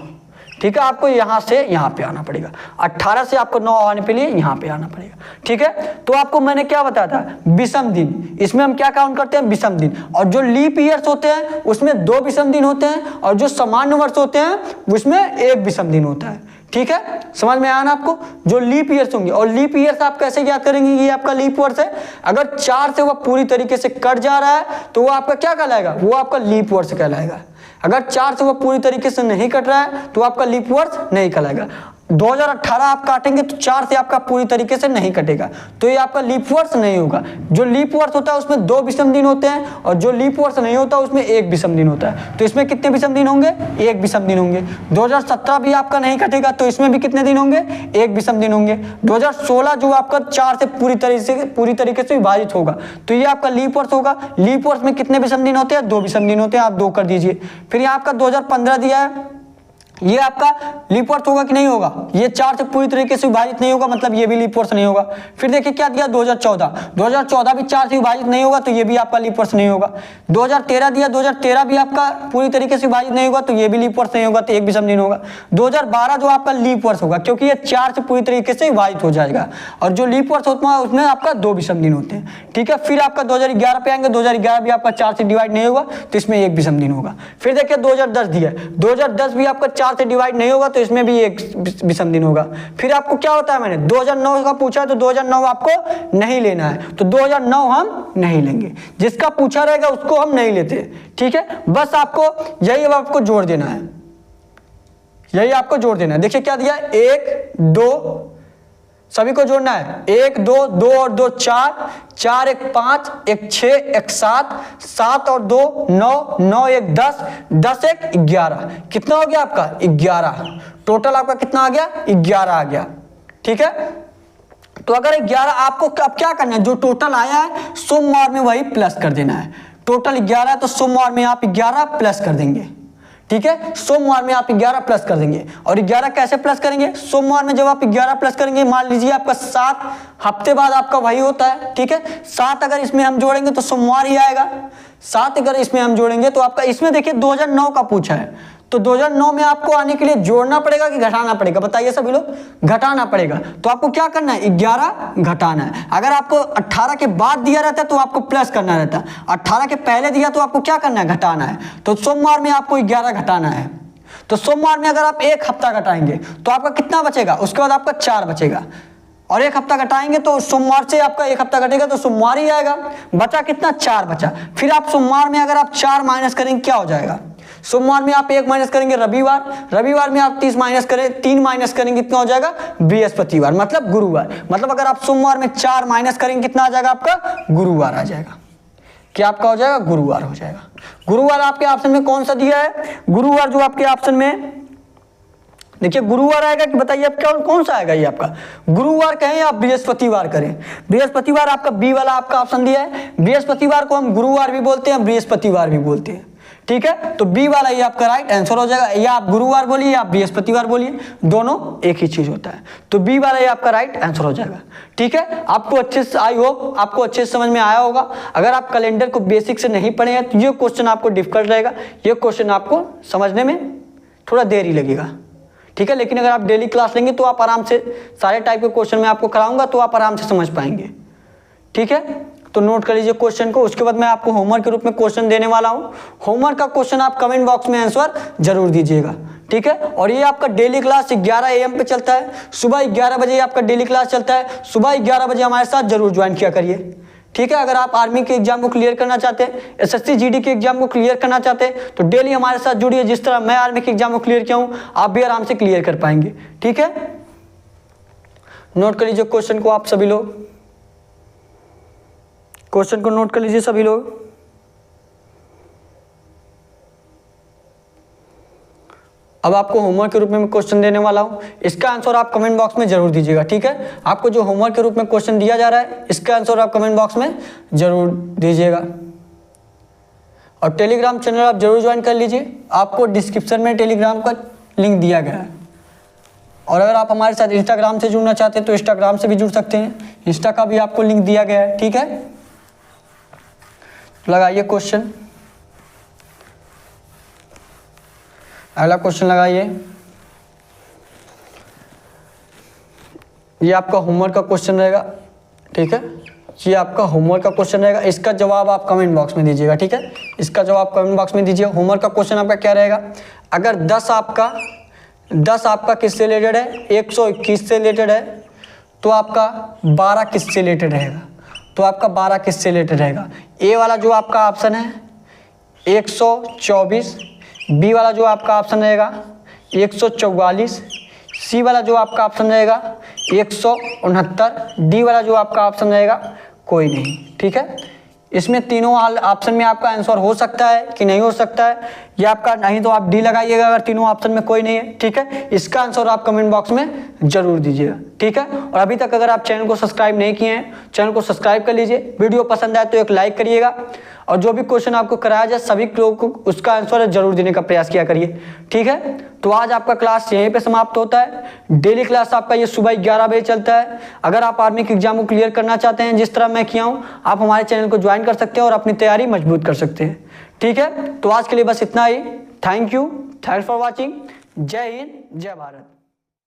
ठीक है। आपको यहाँ से यहाँ पे आना पड़ेगा, 18 से आपको 9 आने के लिए यहाँ पे आना पड़ेगा, ठीक है। तो आपको मैंने क्या बताया था, विषम दिन, इसमें हम क्या काउंट करते हैं, विषम दिन। और जो लीप ईयर्स होते हैं उसमें 2 विषम दिन होते हैं, और जो सामान्य वर्ष होते हैं उसमें 1 विषम दिन होता है, ठीक है। समझ में आया ना आपको? जो लीप ईयर्स होंगे, और लीप ईयर्स आप कैसे याद करेंगे, ये आपका लीप वर्ष है। अगर 4 से वह पूरी तरीके से कट जा रहा है तो वो आपका क्या कहलाएगा, वो आपका लीप वर्ष कहलाएगा। अगर 4 से वह पूरी तरीके से नहीं कट रहा है तो आपका लीप वर्ष नहीं कहलाएगा। 2018 आप काटेंगे तो 4 से आपका पूरी तरीके से नहीं कटेगा, तो ये आपका लीप वर्ष नहीं होगा। जो लीप वर्ष होता है उसमें 2 विषम दिन होते हैं, और जो लीप वर्ष नहीं होता उसमें 1 विषम दिन होता है। तो इसमें कितने विषम दिन होंगे, 1 विषम दिन होंगे। 2017 भी आपका नहीं कटेगा, तो इसमें भी कितने दिन होंगे, 1 विषम दिन होंगे। 2016 जो आपका 4 से पूरी तरीके से विभाजित होगा, तो ये आपका लीप वर्ष होगा। लीप वर्ष में कितने विषम दिन होते हैं, 2 विषम दिन होते हैं, आप 2 कर दीजिए। फिर यहाँ आपका 2015 दिया है, ये आपका लीप वर्ष होगा कि नहीं होगा, ये 4 से पूरी तरीके से विभाजित नहीं होगा, मतलब ये भी लीप वर्ष नहीं होगा। फिर देखिए क्या दिया, 2014 भी 4 से विभाजित नहीं होगा, तो ये भी आपका लीप वर्ष नहीं होगा। 2013 दिया, 2013 भी आपका पूरी तरीके से विभाजित नहीं होगा, तो ये भी लीप वर्ष नहीं होगा, तो 1 विषम दिन होगा। 2012 जो आपका लीप वर्ष होगा, क्योंकि ये 4 से पूरी तरीके से विभाजित हो जाएगा, और जो लीप वर्ष होता है उसमें आपका 2 विषम दिन होते हैं, ठीक है। फिर आपका 2011 पे आएंगे, 2011 भी आपका 4 से डिवाइड नहीं होगा, तो इसमें 1 विषम दिन होगा। फिर देखिए 2010 दिया, 2010 भी आपका 4 से डिवाइड नहीं होगा, तो इसमें भी 1 विषम दिन होगा। फिर आपको क्या होता है, मैंने 2009 का पूछा है, तो 2009 आपको नहीं लेना है, तो 2009 हम नहीं लेंगे। जिसका पूछा रहेगा उसको हम नहीं लेते, ठीक है। बस आपको यही अब आपको जोड़ देना है, यही आपको जोड़ देना है। देखिए क्या दिया, 1 2 सभी को जोड़ना है, 1 2 2 और 2 4, 4 1 5, 1 6, 1 7, 7 और 2 9, 9 1 10, 10 1 11। कितना हो गया आपका, 11। टोटल आपका कितना आ गया, 11 आ गया, ठीक है। तो अगर 11 आपको अब क्या करना है, जो टोटल आया है सोमवार में वही प्लस कर देना है। टोटल 11 है तो सोमवार में आप 11 प्लस कर देंगे, ठीक है। सोमवार में आप 11 प्लस कर देंगे। और 11 कैसे प्लस करेंगे, सोमवार में जब आप 11 प्लस करेंगे, मान लीजिए आपका 7 हफ्ते बाद आपका वही होता है, ठीक है। 7 अगर इसमें हम जोड़ेंगे तो सोमवार ही आएगा। 7 अगर इसमें हम जोड़ेंगे तो आपका, इसमें देखिए 2009 का पूछा है, तो 2009 में आपको आने के लिए जोड़ना पड़ेगा कि घटाना पड़ेगा, बताइए सभी लोग, घटाना पड़ेगा। तो आपको क्या करना है, 11 घटाना है। अगर आपको 18 के बाद दिया रहता है तो आपको प्लस करना रहता है, 18 के पहले दिया तो आपको क्या करना है, घटाना है। तो सोमवार में आपको 11 घटाना है। तो सोमवार में अगर आप 1 हफ्ता घटाएंगे तो आपका कितना बचेगा, उसके बाद आपका 4 बचेगा, और 1 हफ्ता घटाएंगे तो सोमवार से आपका 1 हफ्ता घटेगा तो सोमवार ही आएगा। बचा कितना, 4 बचा। फिर आप सोमवार में अगर आप 4 माइनस करेंगे क्या हो जाएगा, सोमवार में आप 1 माइनस करेंगे रविवार में आप 3 माइनस करेंगे कितना हो जाएगा, बृहस्पतिवार, मतलब गुरुवार। मतलब अगर आप सोमवार में 4 माइनस करेंगे कितना आ जाएगा आपका, गुरुवार आ जाएगा। क्या आपका हो जाएगा, गुरुवार हो जाएगा। गुरुवार आपके ऑप्शन में कौन सा दिया है, गुरुवार जो आपके ऑप्शन में देखिए गुरुवार आएगा कि बताइए आप कौन सा आएगा, ये आपका गुरुवार कहें या आप बृहस्पतिवार करें। बृहस्पतिवार आपका बी वाला आपका ऑप्शन दिया है। बृहस्पतिवार को हम गुरुवार भी बोलते हैं, बृहस्पतिवार भी बोलते हैं, ठीक है, तो बी वाला ये आपका राइट आंसर हो जाएगा। या आप गुरुवार बोलिए या आप बृहस्पतिवार बोलिए, दोनों एक ही चीज होता है। तो बी वाला ये आपका राइट आंसर हो जाएगा। ठीक है, आपको अच्छे से, आई होप आपको अच्छे से समझ में आया होगा। अगर आप कैलेंडर को बेसिक से नहीं पढ़े हैं तो ये क्वेश्चन आपको डिफिकल्ट रहेगा, ये क्वेश्चन आपको समझने में थोड़ा देर ही लगेगा। ठीक है, लेकिन अगर आप डेली क्लास लेंगे तो आप आराम से सारे टाइप के क्वेश्चन मैं आपको कराऊंगा तो आप आराम से समझ पाएंगे। ठीक है, तो नोट कर लीजिए क्वेश्चन को। उसके बाद मैं आपको होमवर्क के रूप में क्वेश्चन देने वाला हूं। होमवर्क का क्वेश्चन आप कमेंट बॉक्स में आंसर जरूर दीजिएगा। ठीक है, और ये आपका डेली क्लास 11 AM पे चलता है, सुबह 11 बजे आपका डेली क्लास चलता है। सुबह 11 बजे हमारे साथ जरूर ज्वाइन किया करिए। ठीक है, अगर आप आर्मी के एग्जाम को क्लियर करना चाहते हैं, SSC GD के एग्जाम को क्लियर करना चाहते हैं तो डेली हमारे साथ जुड़िए। जिस तरह मैं आर्मी के एग्जाम को क्लियर किया हूं आप भी आराम से क्लियर कर पाएंगे। ठीक है, नोट कर लीजिए क्वेश्चन को आप सभी लोग, क्वेश्चन को नोट कर लीजिए सभी लोग। अब आपको होमवर्क के रूप में मैं क्वेश्चन देने वाला हूं, इसका आंसर आप कमेंट बॉक्स में जरूर दीजिएगा। ठीक है, आपको जो होमवर्क के रूप में क्वेश्चन दिया जा रहा है इसका आंसर आप कमेंट बॉक्स में जरूर दीजिएगा। और टेलीग्राम चैनल आप जरूर ज्वाइन कर लीजिए, आपको डिस्क्रिप्शन में टेलीग्राम का लिंक दिया गया है। और अगर आप हमारे साथ इंस्टाग्राम से जुड़ना चाहते हैं तो इंस्टाग्राम से भी जुड़ सकते हैं, इंस्टा का भी आपको लिंक दिया गया है। ठीक है, लगाइए क्वेश्चन, अगला क्वेश्चन लगाइए। ये आपका होमवर्क का क्वेश्चन रहेगा। ठीक है, ये आपका होमवर्क का क्वेश्चन रहेगा, इसका जवाब आप कमेंट बॉक्स में दीजिएगा। ठीक है, इसका जवाब कमेंट बॉक्स में दीजिए। होमवर्क का क्वेश्चन आपका क्या रहेगा, अगर 10 आपका किससे रिलेटेड है, 121 से रिलेटेड है तो आपका 12 किससे रिलेटेड रहेगा, तो आपका 12 किससे रिलेटेड रहेगा। ए वाला जो आपका ऑप्शन है 124, बी वाला जो आपका ऑप्शन रहेगा 144, सी वाला जो आपका ऑप्शन रहेगा 169, डी वाला जो आपका ऑप्शन रहेगा कोई नहीं। ठीक है, इसमें तीनों ऑप्शन में आपका आंसर हो सकता है कि नहीं हो सकता है, या आपका नहीं तो आप डी लगाइएगा अगर तीनों ऑप्शन में कोई नहीं है। ठीक है, इसका आंसर आप कमेंट बॉक्स में जरूर दीजिएगा। ठीक है, और अभी तक अगर आप चैनल को सब्सक्राइब नहीं किए हैं चैनल को सब्सक्राइब कर लीजिए। वीडियो पसंद आए तो एक लाइक करिएगा, और जो भी क्वेश्चन आपको कराया जाए सभी लोगों को उसका आंसर जरूर देने का प्रयास किया करिए। ठीक है, तो आज आपका क्लास यहीं पे समाप्त होता है। डेली क्लास आपका ये सुबह 11 बजे चलता है। अगर आप आर्मी के एग्जाम को क्लियर करना चाहते हैं जिस तरह मैं किया हूँ, आप हमारे चैनल को ज्वाइन कर सकते हैं और अपनी तैयारी मजबूत कर सकते हैं। ठीक है, तो आज के लिए बस इतना ही। Thank you, thanks for watching. जय हिंद, जय भारत।